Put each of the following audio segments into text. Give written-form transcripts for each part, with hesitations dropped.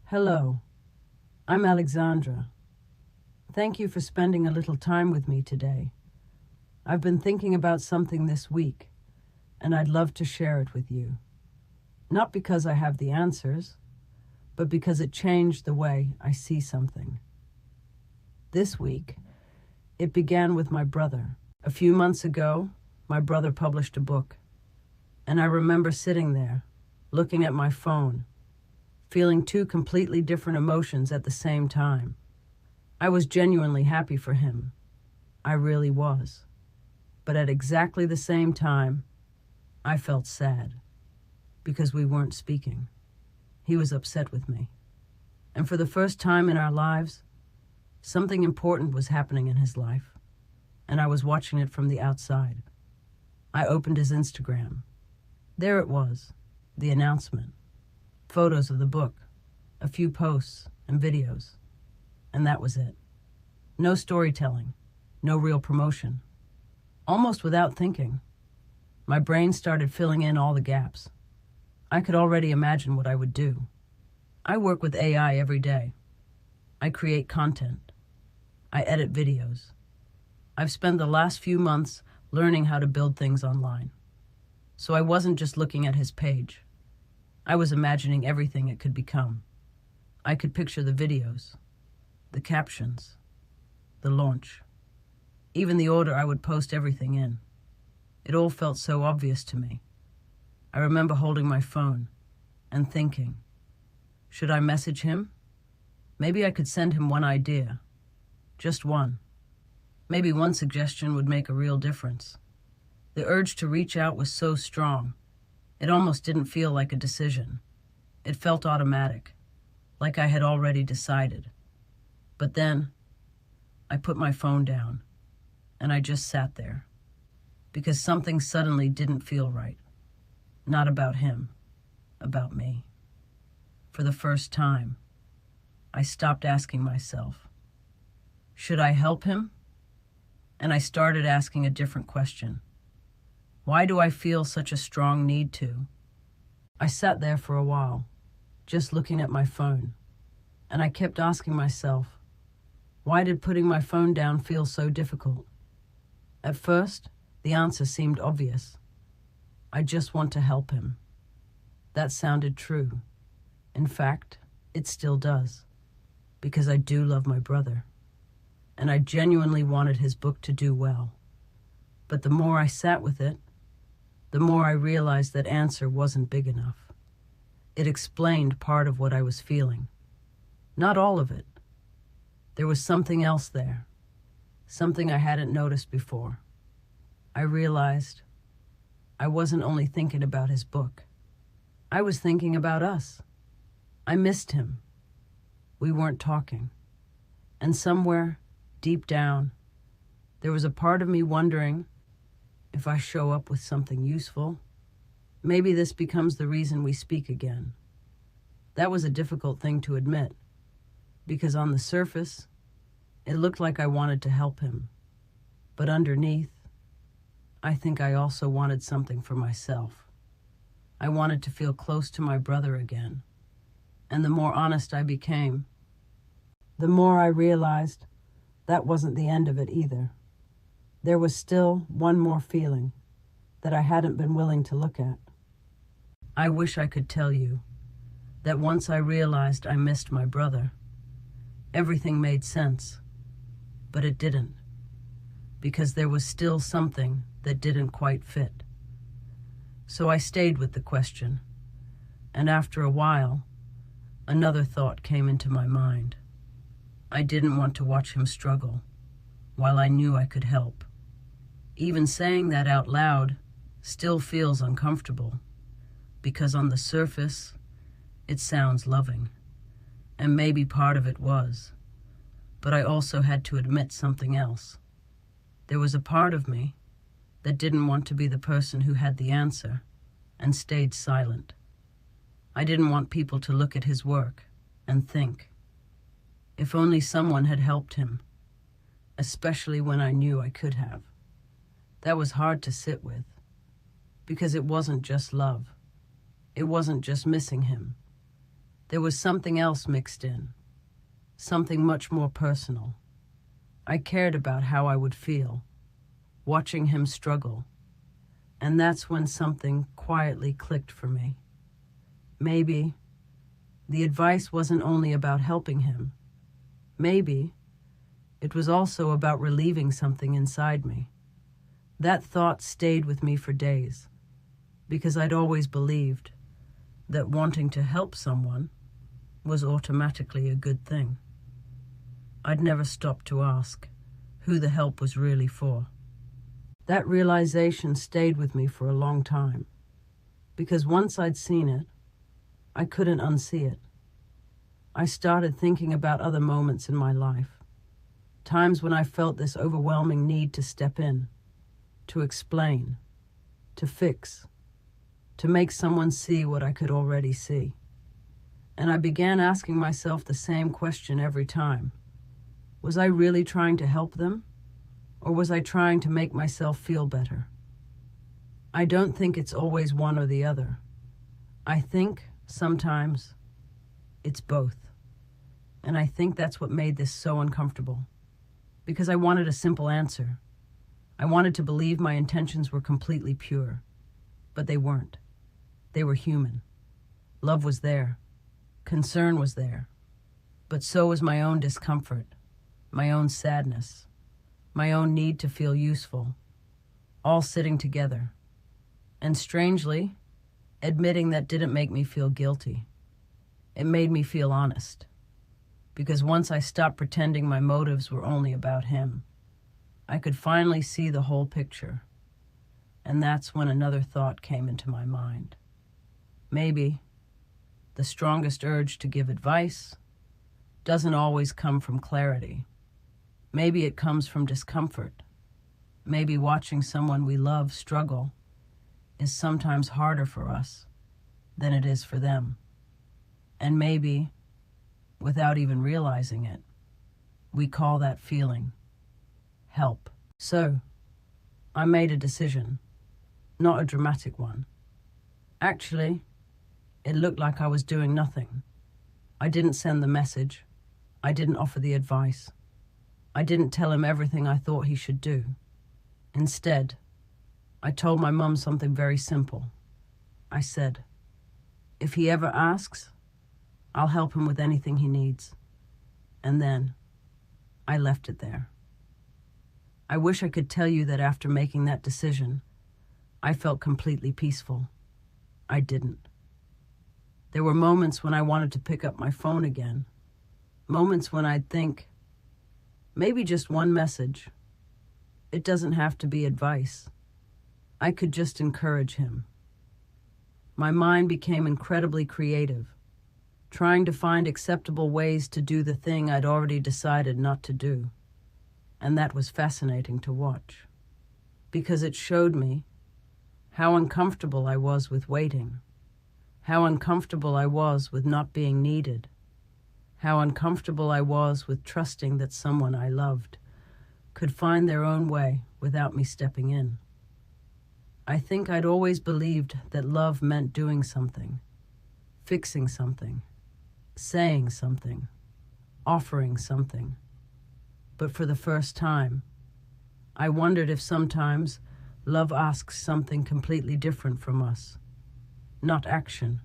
Hello, I'm Alexandra. Thank you for spending a little time with me today. I've been thinking about something this week, and I'd love to share it with you. Not because I have the answers, but because it changed the way I see something. This week, it began with my brother. A few months ago, my brother published a book, and I remember sitting there, looking at my phone, feeling two completely different emotions at the same time. I was genuinely happy for him. I really was. But at exactly the same time, I felt sad because we weren't speaking. He was upset with me. And for the first time in our lives, something important was happening in his life, and I was watching it from the outside. I opened his Instagram. There it was, the announcement. Photos of the book, a few posts and videos, and that was it. No storytelling, no real promotion. Almost without thinking, my brain started filling in all the gaps. I could already imagine what I would do. I work with AI every day. I create content. I edit videos. I've spent the last few months learning how to build things online. So I wasn't just looking at his page. I was imagining everything it could become. I could picture the videos, the captions, the launch, even the order I would post everything in. It all felt so obvious to me. I remember holding my phone and thinking, should I message him? Maybe I could send him one idea, just one. Maybe one suggestion would make a real difference. The urge to reach out was so strong. It almost didn't feel like a decision. It felt automatic, like I had already decided. But then, I put my phone down, and I just sat there, because something suddenly didn't feel right. Not about him, about me. For the first time, I stopped asking myself, should I help him? And I started asking a different question. Why do I feel such a strong need to? I sat there for a while, just looking at my phone, and I kept asking myself, why did putting my phone down feel so difficult? At first, the answer seemed obvious. I just want to help him. That sounded true. In fact, it still does, because I do love my brother, and I genuinely wanted his book to do well. But the more I sat with it, the more I realized that answer wasn't big enough. It explained part of what I was feeling. Not all of it. There was something else there, something I hadn't noticed before. I realized I wasn't only thinking about his book. I was thinking about us. I missed him. We weren't talking. And somewhere, deep down, there was a part of me wondering, if I show up with something useful, maybe this becomes the reason we speak again. That was a difficult thing to admit, because on the surface, it looked like I wanted to help him. But underneath, I think I also wanted something for myself. I wanted to feel close to my brother again. And the more honest I became, the more I realized that wasn't the end of it either. There was still one more feeling that I hadn't been willing to look at. I wish I could tell you that once I realized I missed my brother, everything made sense, but it didn't, because there was still something that didn't quite fit. So I stayed with the question, and after a while, another thought came into my mind. I didn't want to watch him struggle, while I knew I could help. Even saying that out loud still feels uncomfortable, because on the surface, it sounds loving, and maybe part of it was. But I also had to admit something else. There was a part of me that didn't want to be the person who had the answer and stayed silent. I didn't want people to look at his work and think, if only someone had helped him, especially when I knew I could have. That was hard to sit with, because it wasn't just love. It wasn't just missing him. There was something else mixed in, something much more personal. I cared about how I would feel, watching him struggle, and that's when something quietly clicked for me. Maybe the advice wasn't only about helping him. Maybe it was also about relieving something inside me. That thought stayed with me for days, because I'd always believed that wanting to help someone was automatically a good thing. I'd never stopped to ask who the help was really for. That realization stayed with me for a long time, because once I'd seen it, I couldn't unsee it. I started thinking about other moments in my life, times when I felt this overwhelming need to step in, to explain, to fix, to make someone see what I could already see. And I began asking myself the same question every time. Was I really trying to help them? Or was I trying to make myself feel better? I don't think it's always one or the other. I think sometimes it's both. And I think that's what made this so uncomfortable. Because I wanted a simple answer. I wanted to believe my intentions were completely pure. But they weren't. They were human. Love was there. Concern was there. But so was my own discomfort, my own sadness, my own need to feel useful, all sitting together. And strangely, admitting that didn't make me feel guilty. It made me feel honest. Because once I stopped pretending my motives were only about him, I could finally see the whole picture. And that's when another thought came into my mind. Maybe the strongest urge to give advice doesn't always come from clarity. Maybe it comes from discomfort. Maybe watching someone we love struggle is sometimes harder for us than it is for them. And maybe, without even realizing it, we call that feeling help. So, I made a decision, not a dramatic one. Actually, it looked like I was doing nothing. I didn't send the message. I didn't offer the advice. I didn't tell him everything I thought he should do. Instead, I told my mum something very simple. I said, if he ever asks, I'll help him with anything he needs. And then, I left it there. I wish I could tell you that after making that decision, I felt completely peaceful. I didn't. There were moments when I wanted to pick up my phone again. Moments when I'd think, maybe just one message. It doesn't have to be advice. I could just encourage him. My mind became incredibly creative, trying to find acceptable ways to do the thing I'd already decided not to do. And that was fascinating to watch, because it showed me how uncomfortable I was with waiting, how uncomfortable I was with not being needed, how uncomfortable I was with trusting that someone I loved could find their own way without me stepping in. I think I'd always believed that love meant doing something, fixing something, saying something, offering something. But for the first time, I wondered if sometimes love asks something completely different from us. Not action,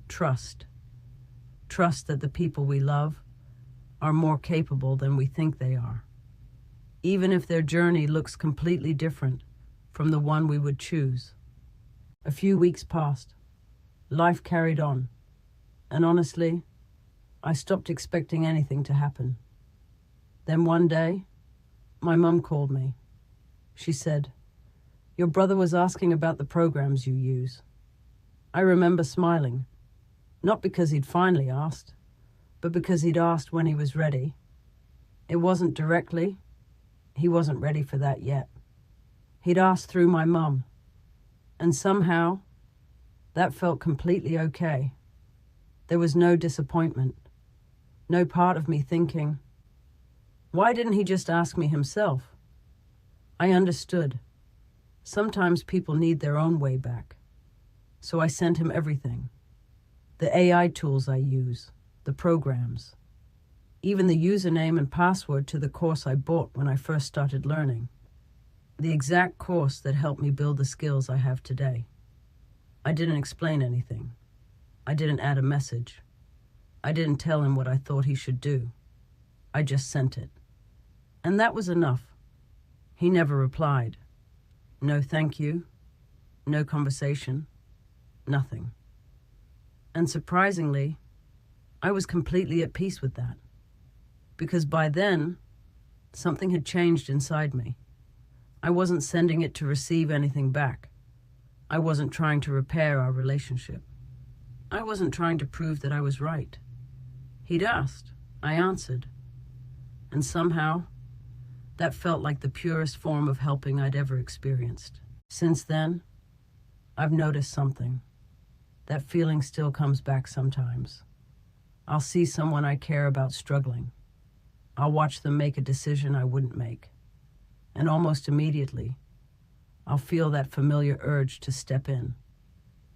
trust. Trust that the people we love are more capable than we think they are, even if their journey looks completely different from the one we would choose. A few weeks passed. Life carried on. And honestly, I stopped expecting anything to happen. Then one day, my mum called me. She said, "Your brother was asking about the programs you use." I remember smiling, not because he'd finally asked, but because he'd asked when he was ready. It wasn't directly. He wasn't ready for that yet. He'd asked through my mum, and somehow that felt completely okay. There was no disappointment, no part of me thinking, why didn't he just ask me himself? I understood. Sometimes people need their own way back. So I sent him everything. the AI tools I use, the programs, even the username and password to the course I bought when I first started learning. The exact course that helped me build the skills I have today. I didn't explain anything. I didn't add a message. I didn't tell him what I thought he should do. I just sent it. And that was enough. He never replied. No thank you. No conversation. Nothing. And surprisingly, I was completely at peace with that. Because by then, something had changed inside me. I wasn't sending it to receive anything back. I wasn't trying to repair our relationship. I wasn't trying to prove that I was right. He'd asked. I answered. And somehow, that felt like the purest form of helping I'd ever experienced. Since then, I've noticed something. That feeling still comes back sometimes. I'll see someone I care about struggling. I'll watch them make a decision I wouldn't make. And almost immediately, I'll feel that familiar urge to step in,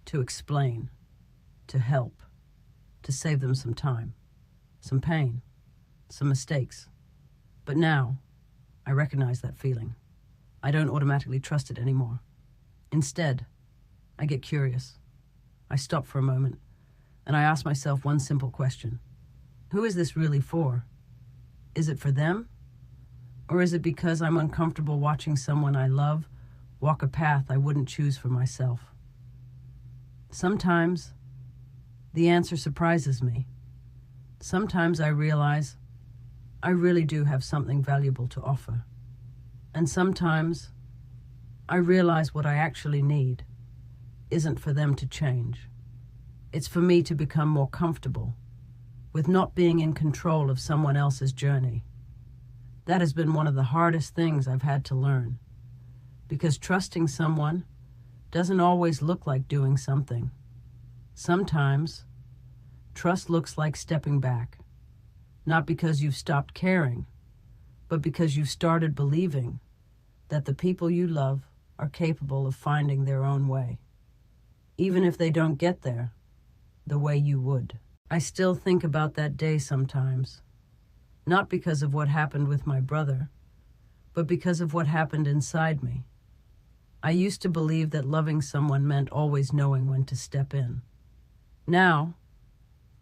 to explain, to help, to save them some time, some pain, some mistakes. But now, I recognize that feeling. I don't automatically trust it anymore. Instead, I get curious. I stop for a moment, and I ask myself one simple question. Who is this really for? Is it for them? Or is it because I'm uncomfortable watching someone I love walk a path I wouldn't choose for myself? Sometimes, the answer surprises me. Sometimes I realize I really do have something valuable to offer. And sometimes, I realize what I actually need isn't for them to change. It's for me to become more comfortable with not being in control of someone else's journey. That has been one of the hardest things I've had to learn, because trusting someone doesn't always look like doing something. Sometimes, trust looks like stepping back, not because you've stopped caring, but because you've started believing that the people you love are capable of finding their own way, even if they don't get there the way you would. I still think about that day sometimes, not because of what happened with my brother, but because of what happened inside me. I used to believe that loving someone meant always knowing when to step in. Now,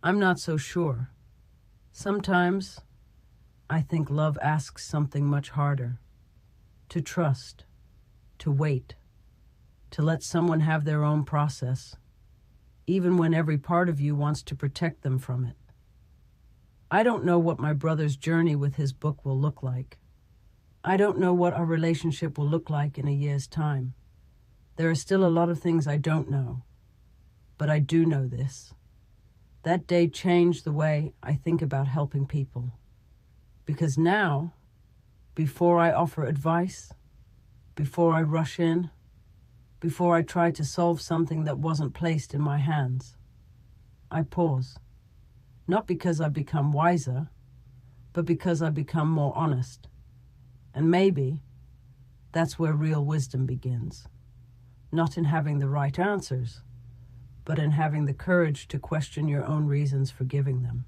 I'm not so sure. Sometimes, I think love asks something much harder. To trust, to wait, to let someone have their own process, even when every part of you wants to protect them from it. I don't know what my brother's journey with his book will look like. I don't know what our relationship will look like in a year's time. There are still a lot of things I don't know. But I do know this. That day changed the way I think about helping people. Because now, before I offer advice, before I rush in, before I try to solve something that wasn't placed in my hands, I pause. Not because I've become wiser, but because I've become more honest. And maybe that's where real wisdom begins. Not in having the right answers, but in having the courage to question your own reasons for giving them.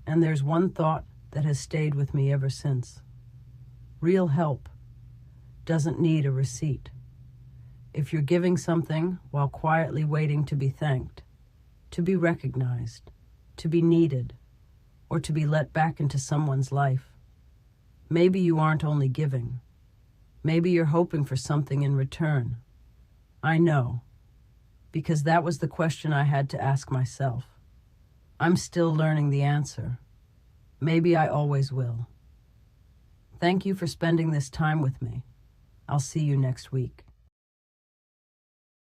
And there's one thought that has stayed with me ever since. Real help doesn't need a receipt. If you're giving something while quietly waiting to be thanked, to be recognized, to be needed, or to be let back into someone's life, maybe you aren't only giving. Maybe you're hoping for something in return. I know, because that was the question I had to ask myself. I'm still learning the answer. Maybe I always will. Thank you for spending this time with me. I'll see you next week.